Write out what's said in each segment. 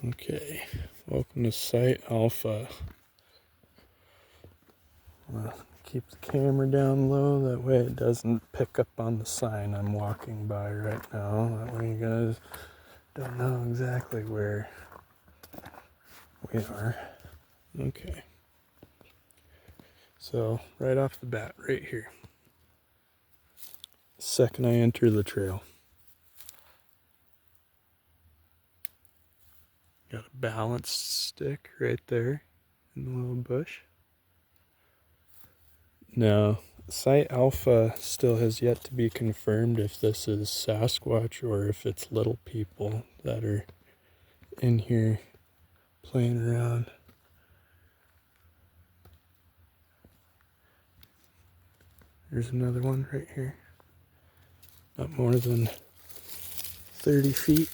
Okay, welcome to Site Alpha. Keep the camera down low, that way it doesn't pick up on the sign I'm walking by right now. That way you guys don't know exactly where we are. Okay. So, right off the bat, right here. The second I enter the trail. Got a balanced stick right there in the little bush. Now, Site Alpha still has yet to be confirmed if this is Sasquatch or if it's little people that are in here playing around. There's another one right here. Not more than 30 feet.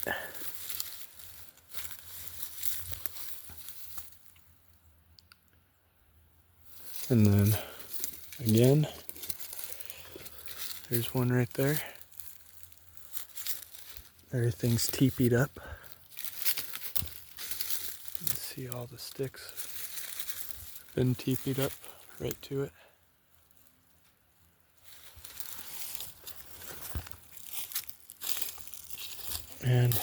And then again, there's one right there. Everything's teepeed up. You can see all the sticks been teepeed up right to it. And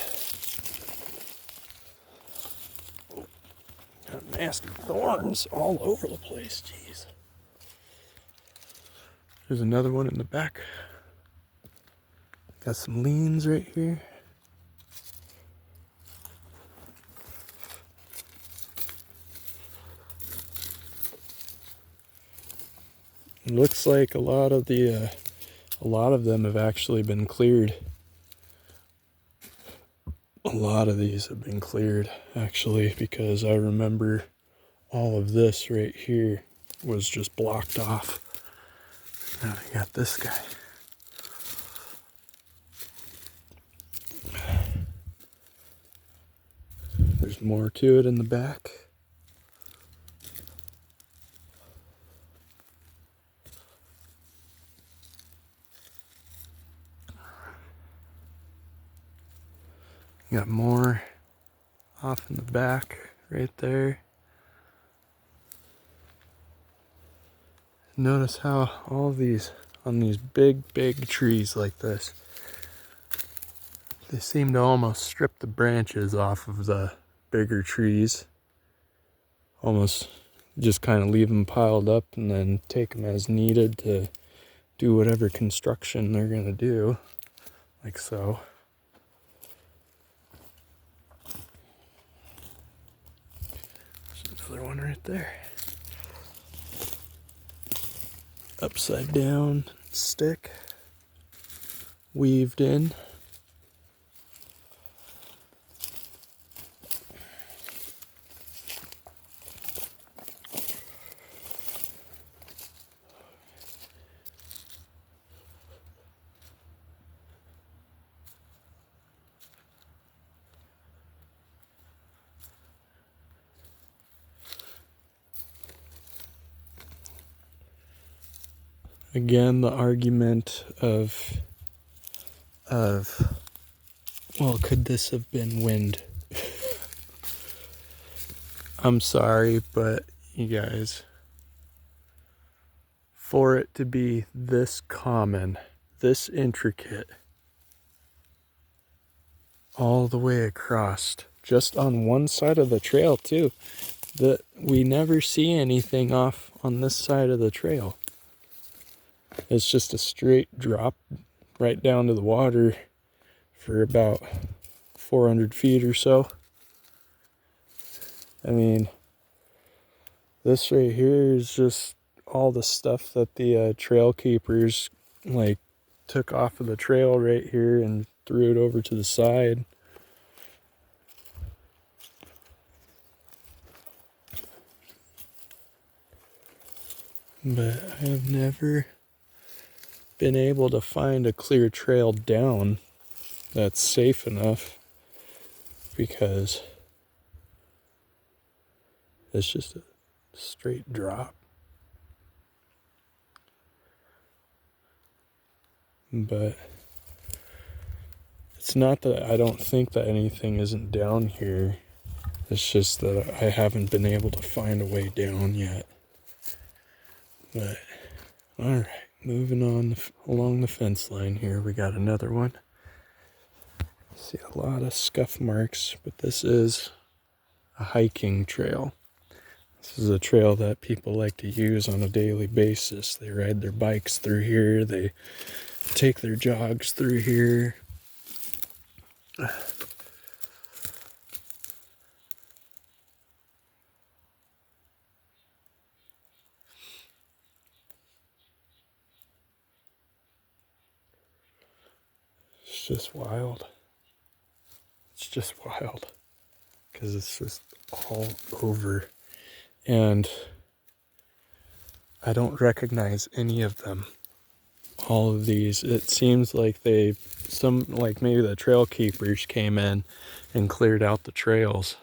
got nasty thorns all over the place, jeez. There's another one in the back. Got some leans right here. It looks like a lot of them have actually been cleared. A lot of these have been cleared, actually, because I remember all of this right here was just blocked off. Now we got this guy. There's more to it in the back. Got more off in the back right there. Notice how all these, on these big trees like this, they seem to almost strip the branches off of the bigger trees. Almost just kind of leave them piled up and then take them as needed to do whatever construction they're going to do, like so. There's another one right there. Upside down stick, weaved in. Again, the argument of, well, could this have been wind? I'm sorry, but you guys, for it to be this common, this intricate, all the way across, just on one side of the trail too, that we never see anything off on this side of the trail. It's just a straight drop right down to the water for about 400 feet or so. I mean, this right here is just all the stuff that the trail keepers like took off of the trail right here and threw it over to the side. But I have never been able to find a clear trail down that's safe enough, because it's just a straight drop. But it's not that I don't think that anything isn't down here. It's just that I haven't been able to find a way down yet. But, alright, moving on along the fence line here, we got another one. See a lot of scuff marks, but this is a hiking trail. This is a trail that people like to use on a daily basis. They ride their bikes through here, they take their jogs through here. It's just wild. It's just wild. Because it's just all over. And I don't recognize any of them. All of these, it seems like maybe the trail keepers came in and cleared out the trails.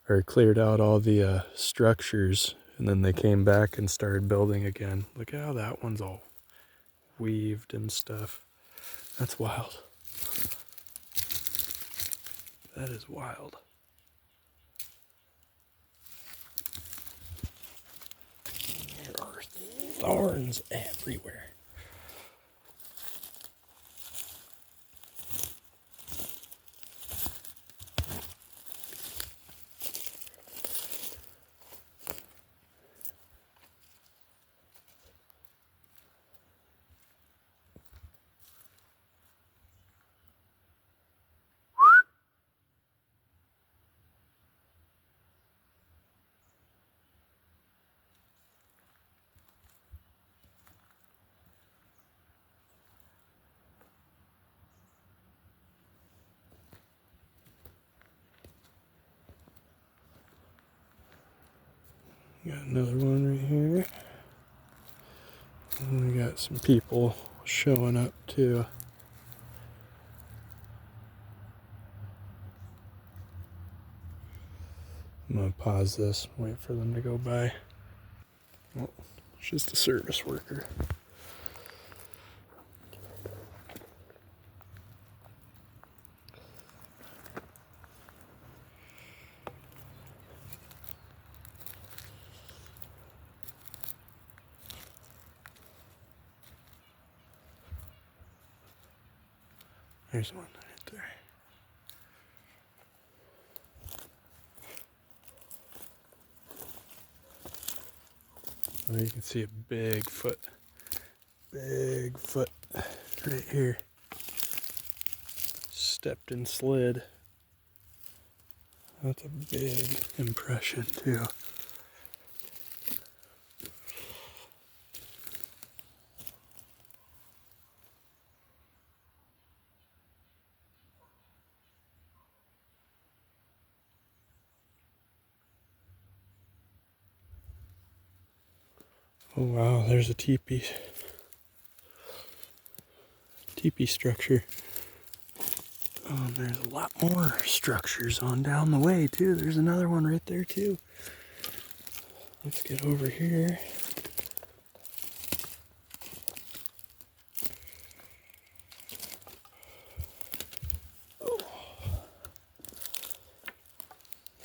Or cleared out all the structures. And then they came back and started building again. Look at how that one's all weaved and stuff. That's wild. That is wild. There are thorns everywhere. Got another one right here. And we got some people showing up too. I'm gonna pause this, wait for them to go by. Oh, it's just a service worker. There's one right there. Oh, you can see a big foot right here. Stepped and slid. That's a big impression too. Oh wow, there's a teepee structure. Oh, there's a lot more structures on down the way too. There's another one right there too. Let's get over here.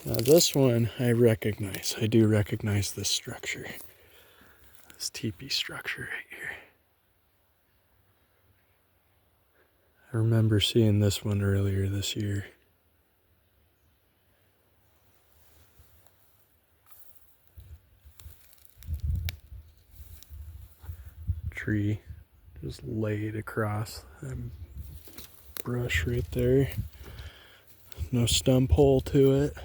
Now this one I recognize. I do recognize this structure. This teepee structure right here. I remember seeing this one earlier this year. Tree just laid across that brush right there. No stump hole to it.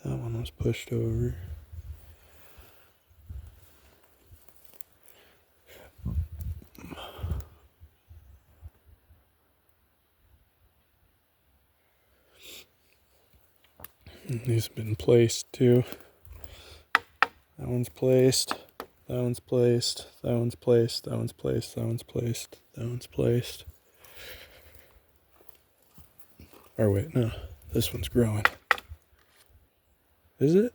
That one was pushed over. And these have been placed too. That one's placed. That one's placed. That one's placed. That one's placed. That one's placed. That one's placed. Or wait, no. This one's growing. Is it?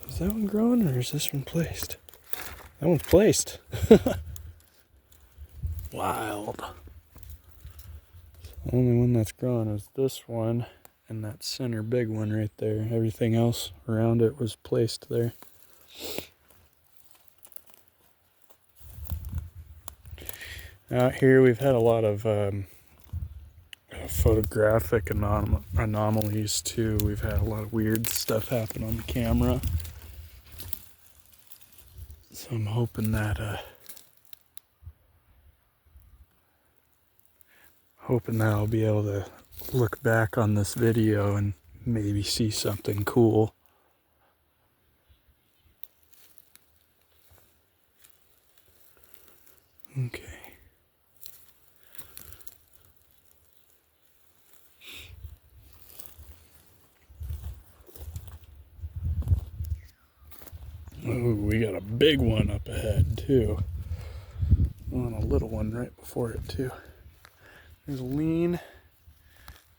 Is that one growing or is this one placed? That one's placed. Wild. The only one that's growing is this one and that center big one right there. Everything else around it was placed there. Out here we've had a lot of photographic anomalies too. We've had a lot of weird stuff happen on the camera. So I'm hoping that I'll be able to look back on this video and maybe see something cool. Okay. Ooh, we got a big one up ahead too. And a little one right before it too. There's a lean.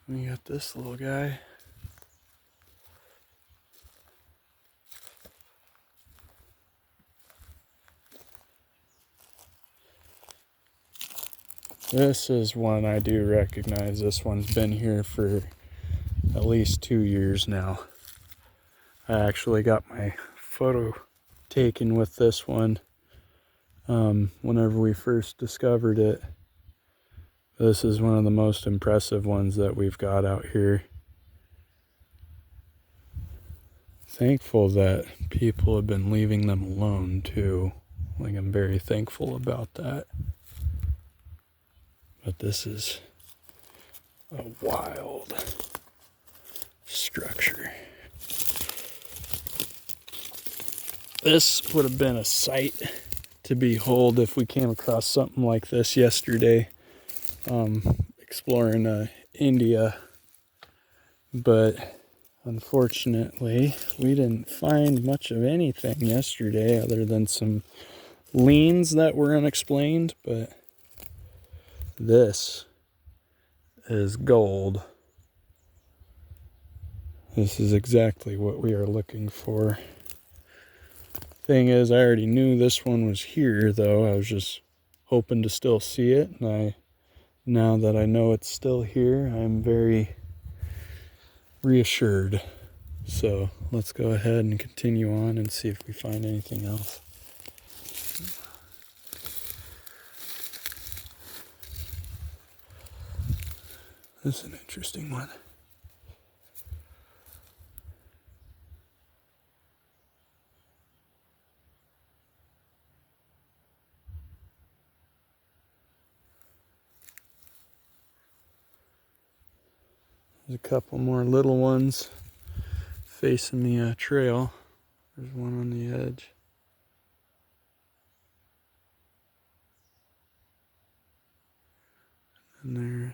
We got this little guy. This is one I do recognize. This one's been here for at least 2 years now. I actually got my photo taken with this one whenever we first discovered it. This is one of the most impressive ones that we've got out here. Thankful that people have been leaving them alone too. Like, I'm very thankful about that. But this is a wild structure. This would have been a sight to behold if we came across something like this yesterday, exploring India. But unfortunately, we didn't find much of anything yesterday other than some leans that were unexplained. But this is gold. This is exactly what we are looking for. Thing is, I already knew this one was here, though. I was just hoping to still see it, and now that I know it's still here, I'm very reassured. So let's go ahead and continue on and see if we find anything else. This is an interesting one. There's a couple more little ones facing the trail. There's one on the edge. And there's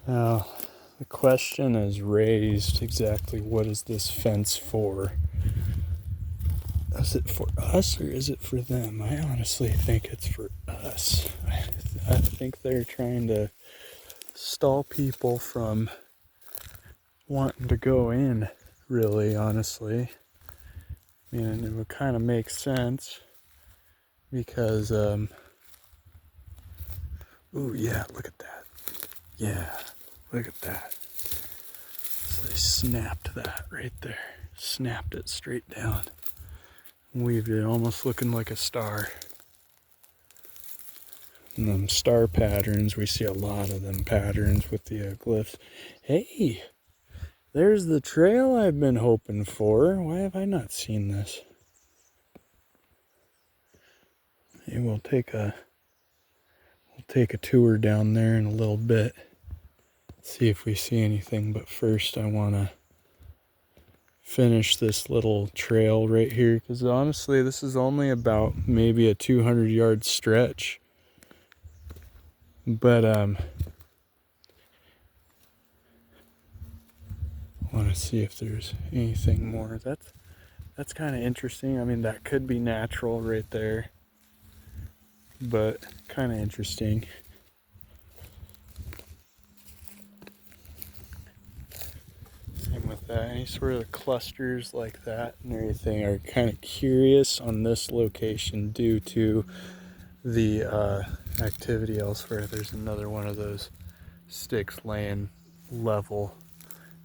now the question is raised, exactly what is this fence for? Is it for us or is it for them? I honestly think it's for us. I think they're trying to stall people from wanting to go in, really, honestly. I mean, it would kind of make sense because, ooh, yeah, look at that. Yeah, look at that. So they snapped that right there. Snapped it straight down. Weaved it almost looking like a star. And them star patterns, we see a lot of them patterns with the glyphs. Hey, there's the trail I've been hoping for. Why have I not seen this? Hey, we'll take a tour down there in a little bit. See if we see anything, but first I want to finish this little trail right here, because honestly this is only about maybe a 200-yard stretch, but I want to see if there's anything more. That's kind of interesting. I mean, that could be natural right there, but kind of interesting. with that. Any sort of clusters like that and everything are kind of curious on this location due to the activity elsewhere. There's another one of those sticks laying level,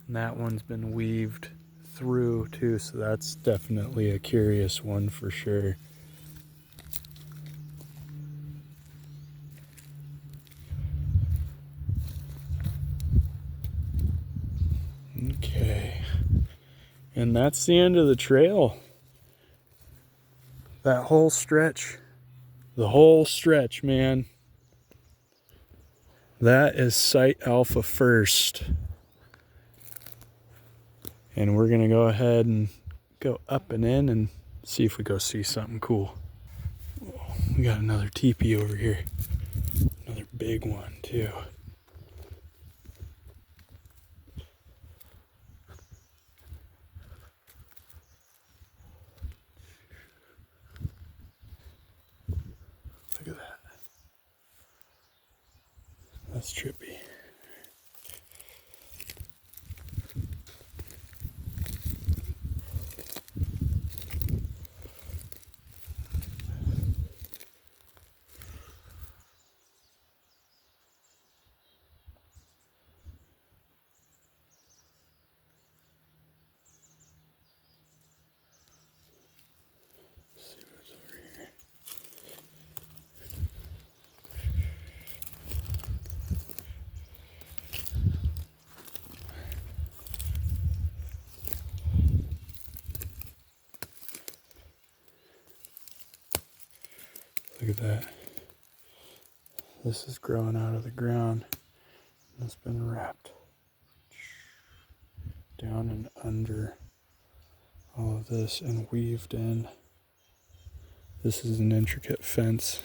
and that one's been weaved through too, so that's definitely a curious one for sure. Okay, and that's the end of the trail. That whole stretch, the whole stretch, man. That is Site Alpha First. And we're gonna go ahead and go up and in and see if we go see something cool. We got another teepee over here. Another big one too. Look at that. That's trippy. Let's see what's over here. Look at that. This is growing out of the ground. It's been wrapped down and under all of this and weaved in. This is an intricate fence.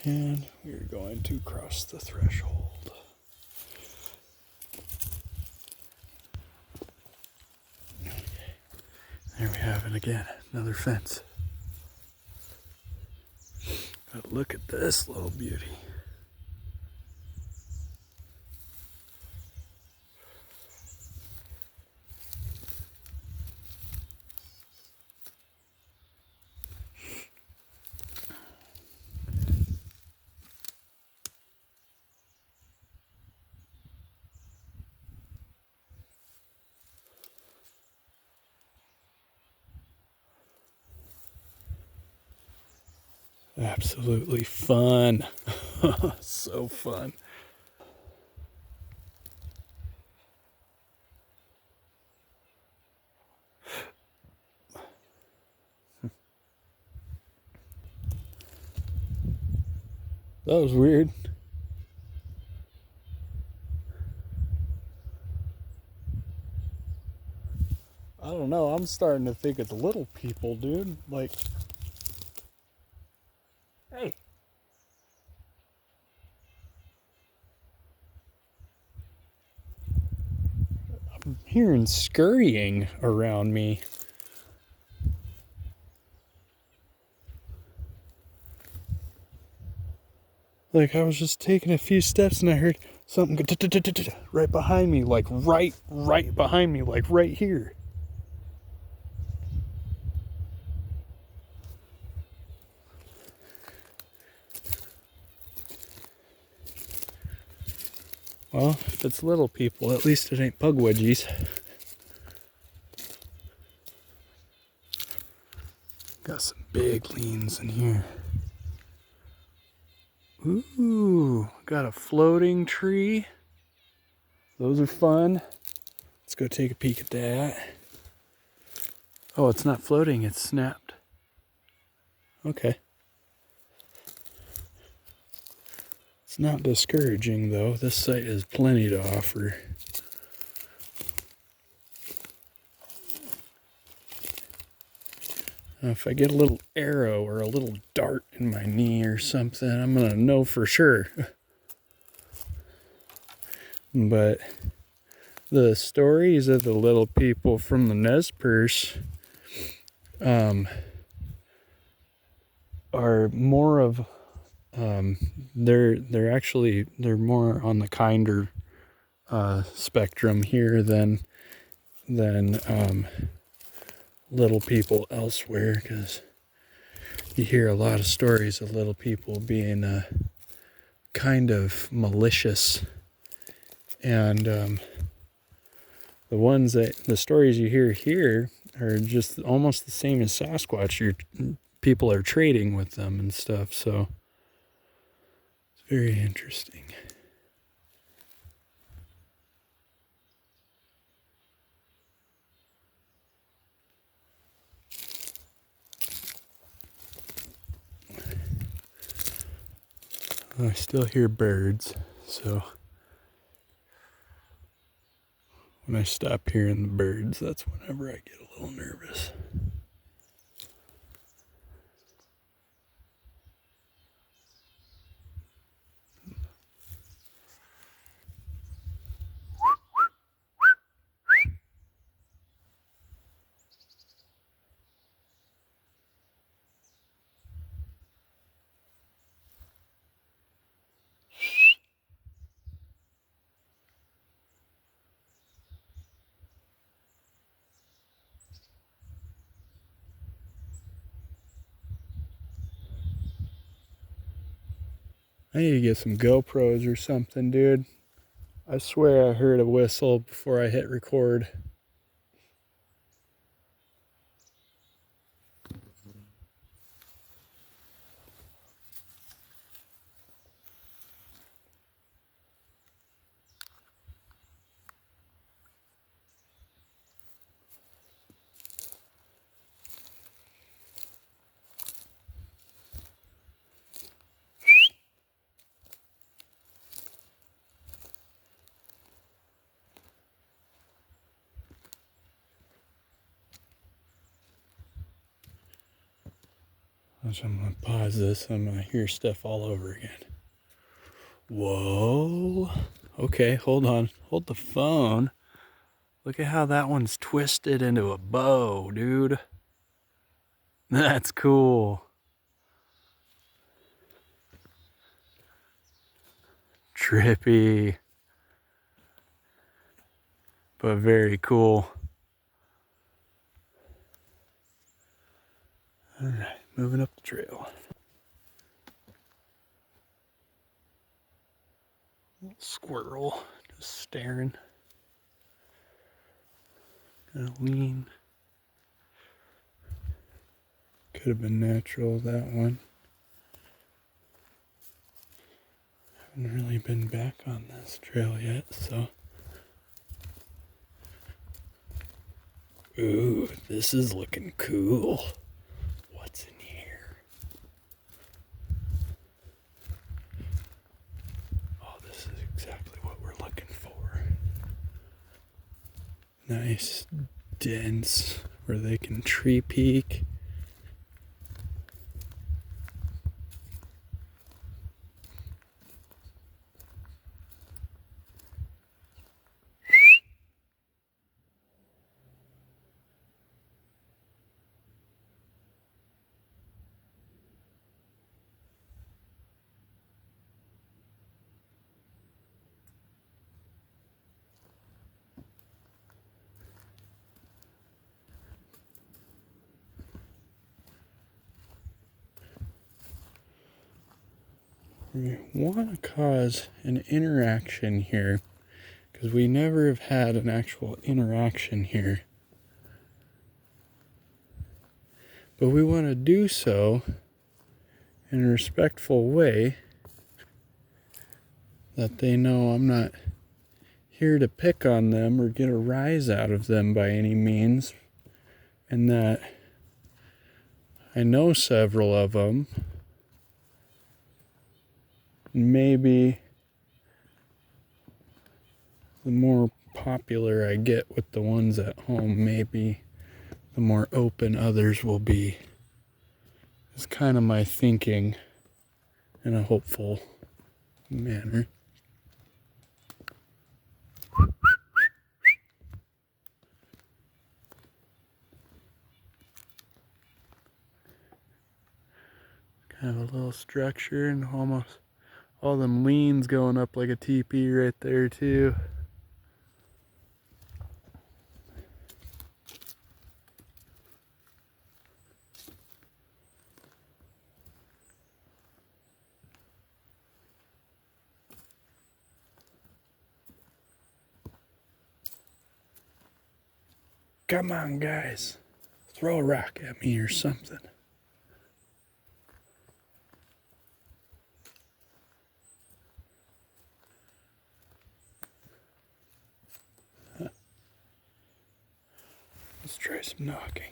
And we're going to cross the threshold. There we have it again, another fence. But look at this little beauty. Absolutely fun. So fun. That was weird. I don't know. I'm starting to think it's little people, dude. Like, hey. I'm hearing scurrying around me. Like, I was just taking a few steps and I heard something go right behind me, like right behind me, like right here. Well, if it's little people, at least it ain't pug wedgies. Got some big leans in here. Ooh, got a floating tree. Those are fun. Let's go take a peek at that. Oh, it's not floating, it's snapped. Okay. It's not discouraging though. This site has plenty to offer. If I get a little arrow or a little dart in my knee or something, I'm gonna know for sure. But the stories of the little people from the Nez Perce are more of they're more on the kinder spectrum here than little people elsewhere, because you hear a lot of stories of little people being kind of malicious, and the stories you hear here are just almost the same as Sasquatch. People are trading with them and stuff, so it's very interesting. I still hear birds, so when I stop hearing the birds, that's whenever I get a little nervous. I need to get some GoPros or something, dude. I swear I heard a whistle before I hit record. I'm gonna pause this. I'm gonna hear stuff all over again. Whoa. Okay, hold on. Hold the phone. Look at how that one's twisted into a bow, dude. That's cool. Trippy. But very cool. Alright, moving up the trail. Little squirrel just staring. Gonna lean. Could have been natural, that one. Haven't really been back on this trail yet, so. Ooh, this is looking cool. What's in here? Oh, this is exactly what we're looking for. Nice, dense, where they can tree peek. We want to cause an interaction here, because we never have had an actual interaction here. But we want to do so in a respectful way, that they know I'm not here to pick on them or get a rise out of them by any means, and that I know several of them. Maybe the more popular I get with the ones at home, maybe the more open others will be. It's kind of my thinking in a hopeful manner. Have a little structure and almost all them leans going up like a teepee right there too. Come on, guys. Throw a rock at me or something. Let's try some knocking.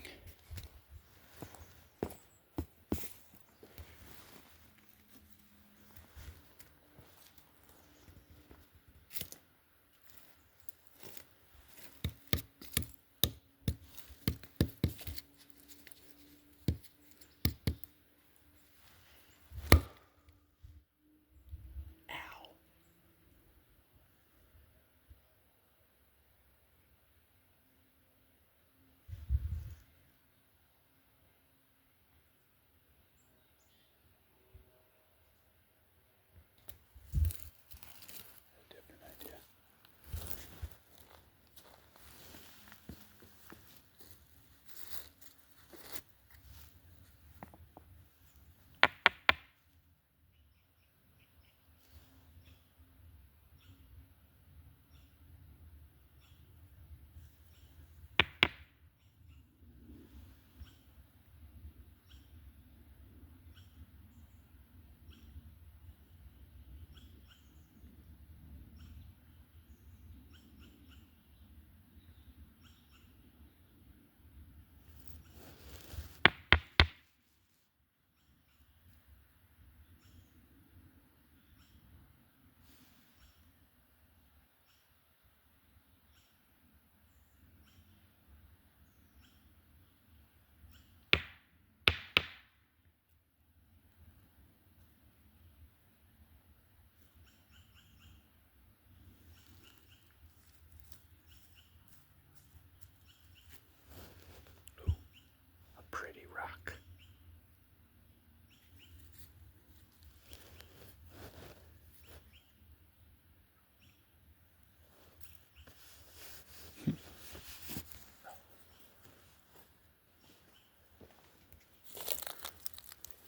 Pretty rock.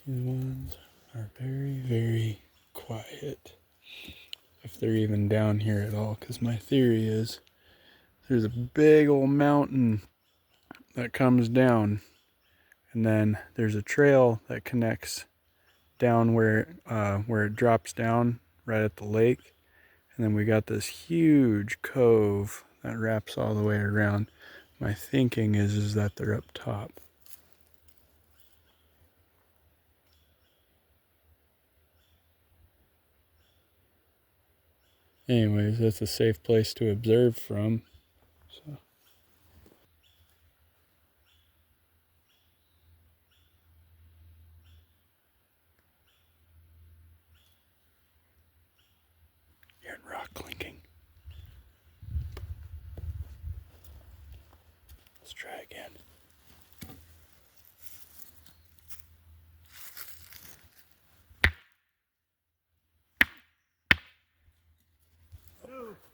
These ones are very, very quiet. If they're even down here at all, because my theory is there's a big old mountain that comes down, and then there's a trail that connects down where it drops down right at the lake, and then we got this huge cove that wraps all the way around. My thinking is that they're up top. Anyways, that's a safe place to observe from. So. Hearing rock clinking. Let's try again.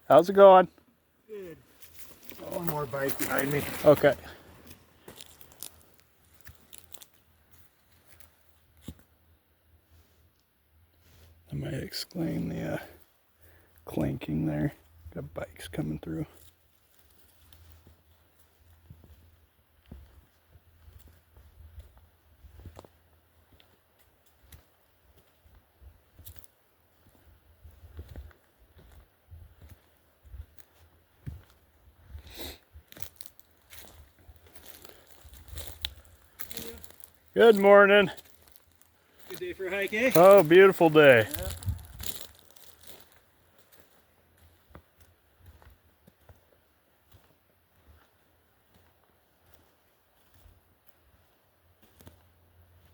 How's it going? Good. One more bike behind me. Okay. I might explain the clanking there. Got bikes coming through. Good morning. Good day for a hike, eh? Oh, beautiful day. Yeah.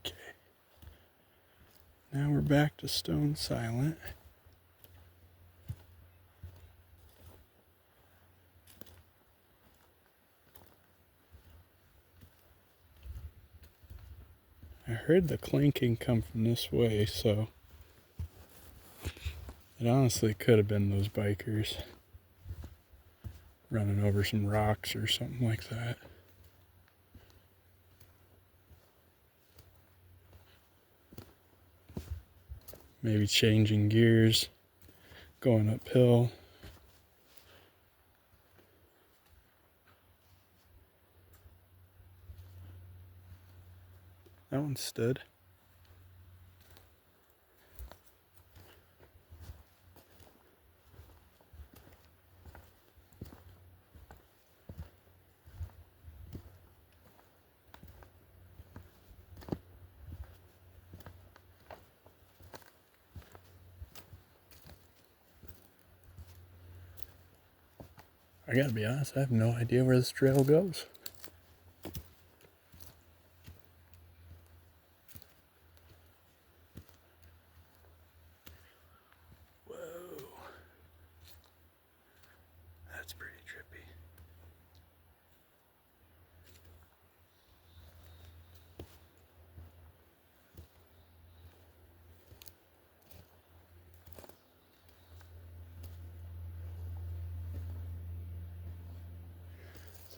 Okay. Now we're back to stone silent. I heard the clanking come from this way, so it honestly could have been those bikers running over some rocks or something like that. Maybe changing gears, going uphill. That one stood. I gotta be honest, I have no idea where this trail goes. Whoa. That's pretty trippy.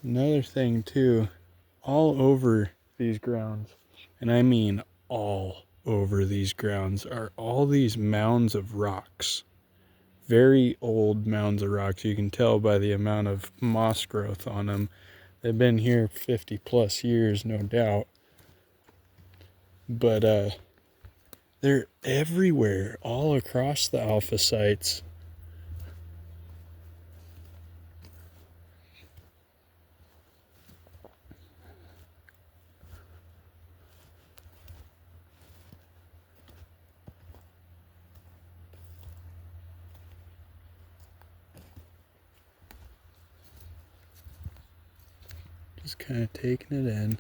Another thing too, all over these grounds, and I mean all over these grounds, are all these mounds of rocks. Very old mounds of rocks. You can tell by the amount of moss growth on them. They've been here 50 plus years, no doubt. But they're everywhere, all across the alpha sites. Just kind of taking it in.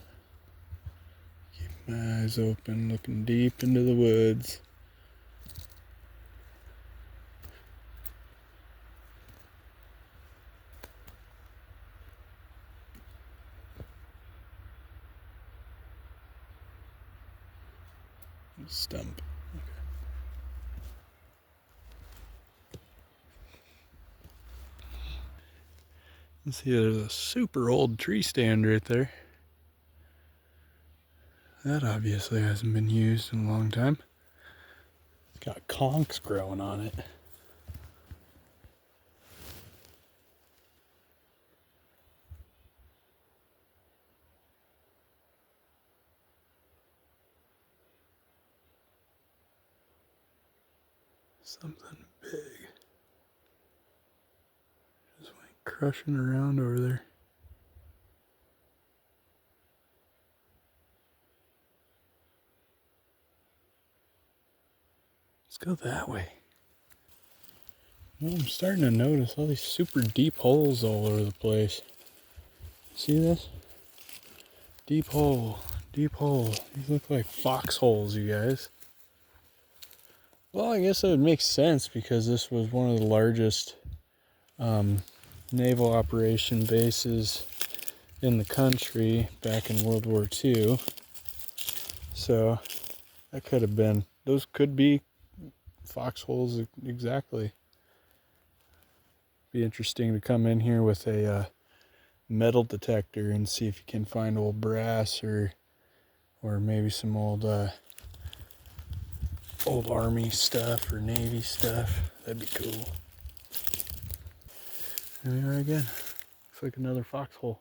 Keep my eyes open, looking deep into the woods. Stump. Okay. Let's see, there's a super old tree stand right there. That obviously hasn't been used in a long time. It's got conchs growing on it. Something big. Just went crushing around over there. Let's go that way. Well, I'm starting to notice all these super deep holes all over the place. See this? Deep hole, deep hole. These look like foxholes, you guys. Well, I guess it would make sense because this was one of the largest naval operation bases in the country back in World War II. So that could have been, those could be foxholes exactly. Be interesting to come in here with a metal detector and see if you can find old brass or maybe some old army stuff or navy stuff. That'd be cool. Here we are again. Looks like another foxhole.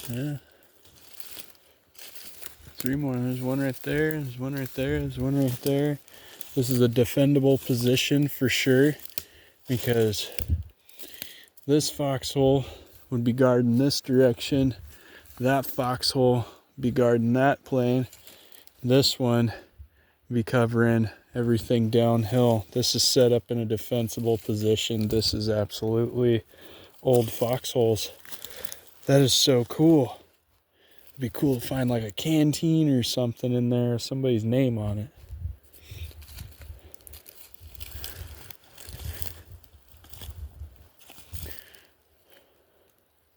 Yeah. 3 more. There's one right there. There's one right there. There's one right there. This is a defendable position for sure because this foxhole would be guarding this direction. That foxhole be guarding that plane. This one be covering everything downhill. This is set up in a defensible position. This is absolutely old foxholes. That is so cool. It'd be cool to find like a canteen or something in there, somebody's name on it.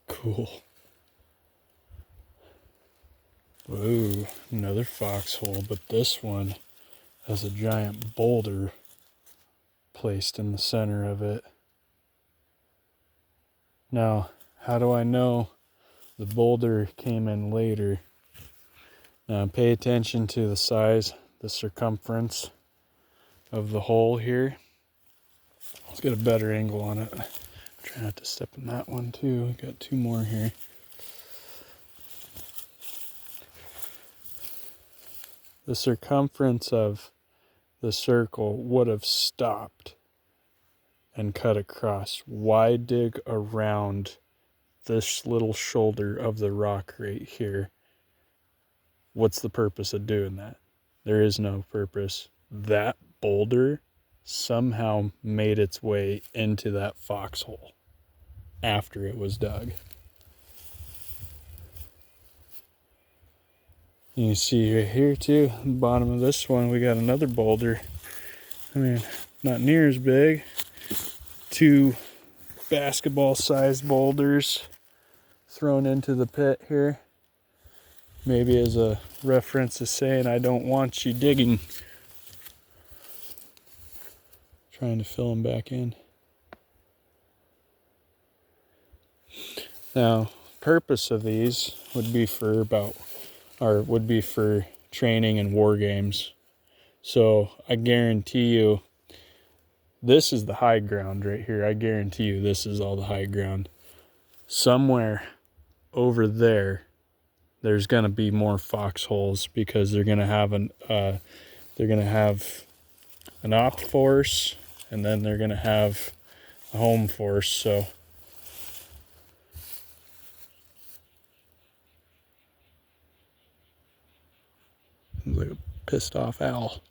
Cool. Whoa, another foxhole, but this one has a giant boulder placed in the center of it. Now, how do I know the boulder came in later? Now, pay attention to the size, the circumference of the hole here. Let's get a better angle on it. Try not to step in that one too. Got two more here. The circumference of the circle would have stopped and cut across. Why dig around this little shoulder of the rock right here? What's the purpose of doing that? There is no purpose. That boulder somehow made its way into that foxhole after it was dug. You can see right here too, the bottom of this one, we got another boulder. I mean, not near as big. Two basketball-sized boulders thrown into the pit here. Maybe as a reference to saying, I don't want you digging. Trying to fill them back in. Now, purpose of these would be for training and war games. So I guarantee you, this is the high ground right here. I guarantee you this is all the high ground. Somewhere over there, there's gonna be more foxholes because they're gonna have an opt force, and then they're gonna have a home force. So it's like a pissed off owl.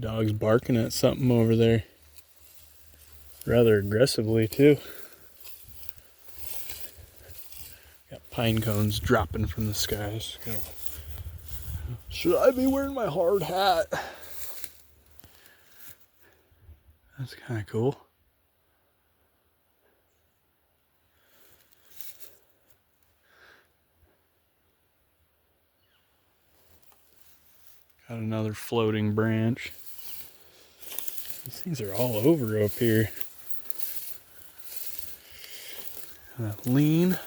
Dog's barking at something over there. Rather aggressively too. Got pine cones dropping from the skies. Should I be wearing my hard hat? That's kind of cool. Got another floating branch. These things are all over up here. Lean.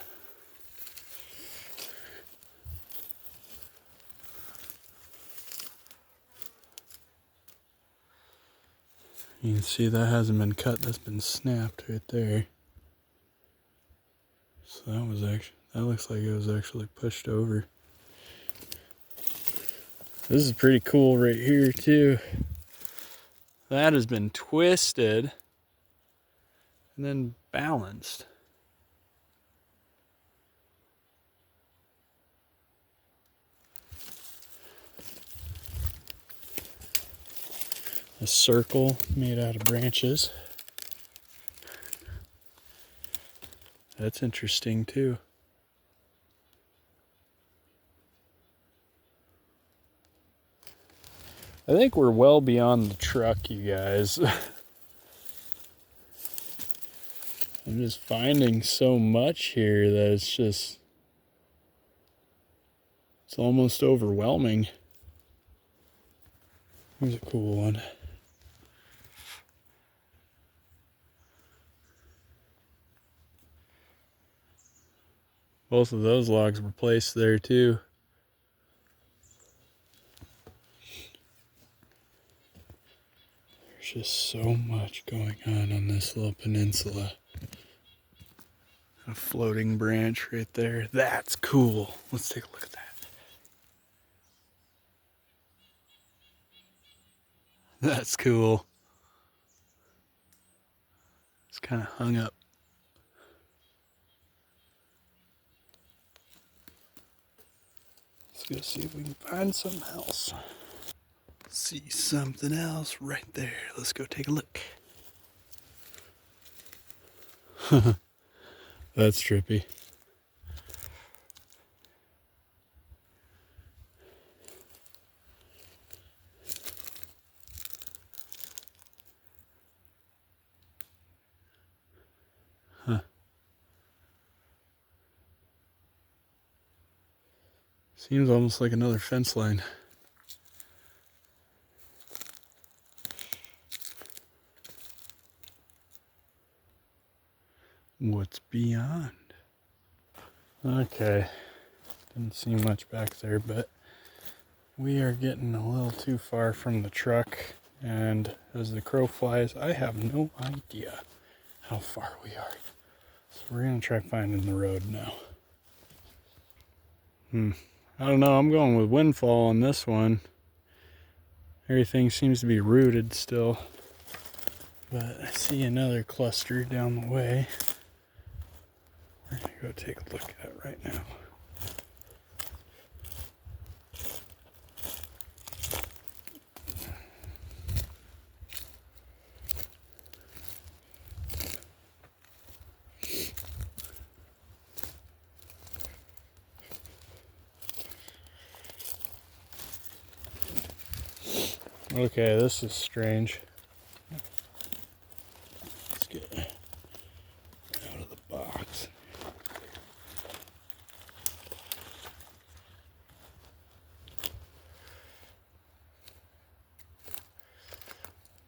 You can see that hasn't been cut, that's been snapped right there. So that looks like it was actually pushed over. This is pretty cool right here too. That has been twisted and then balanced. A circle made out of branches. That's interesting too. I think we're well beyond the truck, you guys. I'm just finding so much here that it's almost overwhelming. Here's a cool one. Both of those logs were placed there too. There's just so much going on this little peninsula. A floating branch right there. That's cool. Let's take a look at that. That's cool. It's kind of hung up. Let's go see if we can find something else. See something else right there. Let's go take a look. That's trippy. Huh. Seems almost like another fence line. What's beyond? Okay, didn't see much back there, but we are getting a little too far from the truck, and as the crow flies, I have no idea how far we are. So we're gonna try finding the road now. I don't know, I'm going with windfall on this one. Everything seems to be rooted still, but I see another cluster down the way. We're gonna go take a look at it right now. Okay, this is strange. Let's get out of the box.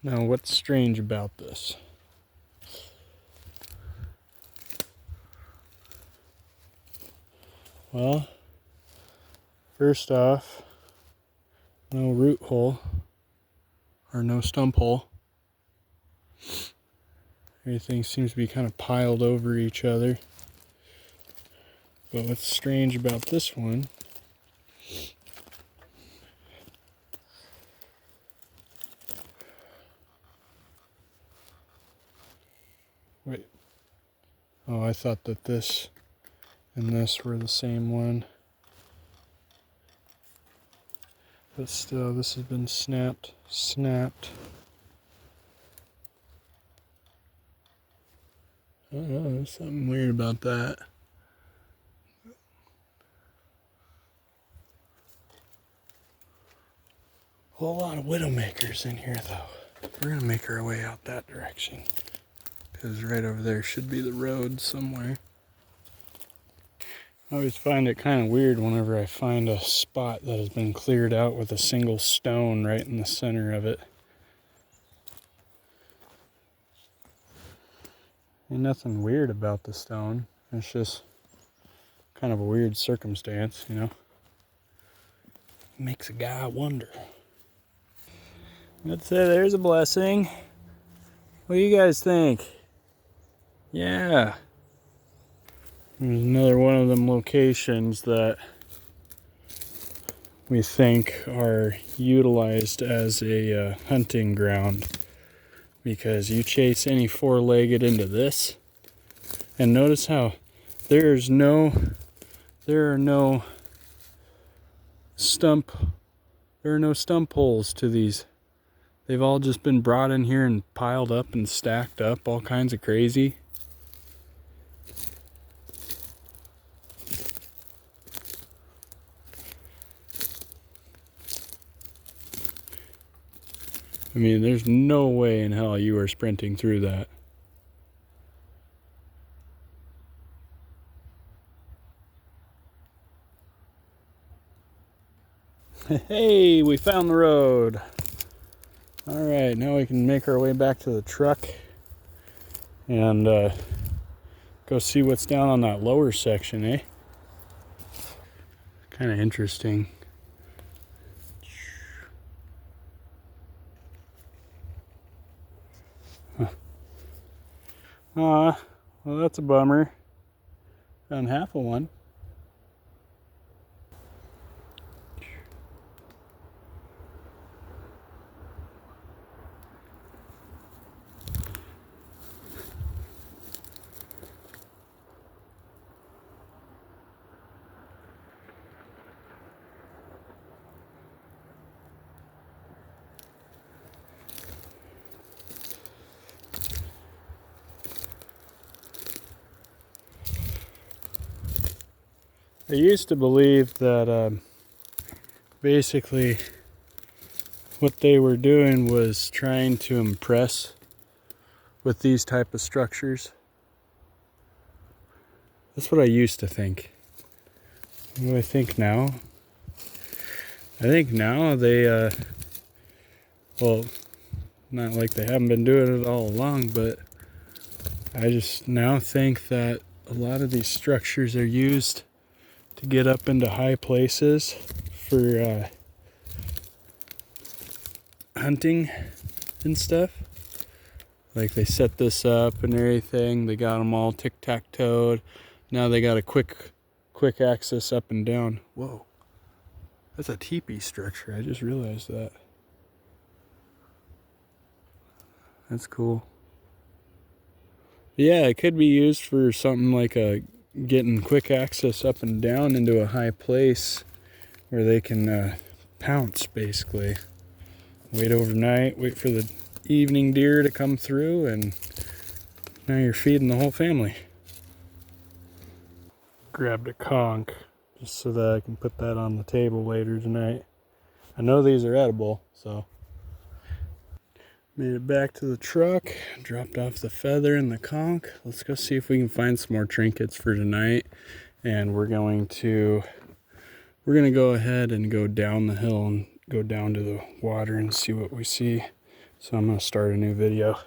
Now, what's strange about this? Well, first off, no root hole or no stump hole. Everything seems to be kind of piled over each other. But what's strange about this one, wait, oh, I thought that this and this were the same one. But still, this has been snapped. I don't know, there's something weird about that. Whole lot of widowmakers in here, though. We're gonna make our way out that direction, because right over there should be the road somewhere. I always find it kind of weird whenever I find a spot that has been cleared out with a single stone right in the center of it. Ain't nothing weird about the stone. It's just kind of a weird circumstance, you know? Makes a guy wonder. Let's say there's a blessing. What do you guys think? Yeah. There's another one of them locations that we think are utilized as a hunting ground, because you chase any four-legged into this, and notice how there are no stump holes to these. They've all just been brought in here and piled up and stacked up, all kinds of crazy. I mean, there's no way in hell you are sprinting through that. Hey, we found the road. All right, now we can make our way back to the truck and go see what's down on that lower section, eh? Kind of interesting. Well, that's a bummer. Found half of one. I used to believe that basically what they were doing was trying to impress with these type of structures. That's what I used to think. What do I think now? I think now they, well, not like they haven't been doing it all along, but I just now think that a lot of these structures are used to get up into high places for hunting and stuff. Like they set this up and everything. They got them all tic-tac-toed. Now they got a quick access up and down. Whoa. That's a teepee structure. I just realized that. That's cool. Yeah, it could be used for something like getting quick access up and down into a high place where they can pounce, basically. Wait overnight, wait for the evening deer to come through, and now you're feeding the whole family. Grabbed a conch just so that I can put that on the table later tonight. I know these are edible, so. Made it back to the truck, dropped off the feather and the conch. Let's go see if we can find some more trinkets for tonight. And we're gonna go ahead and go down the hill and go down to the water and see what we see. So I'm gonna start a new video.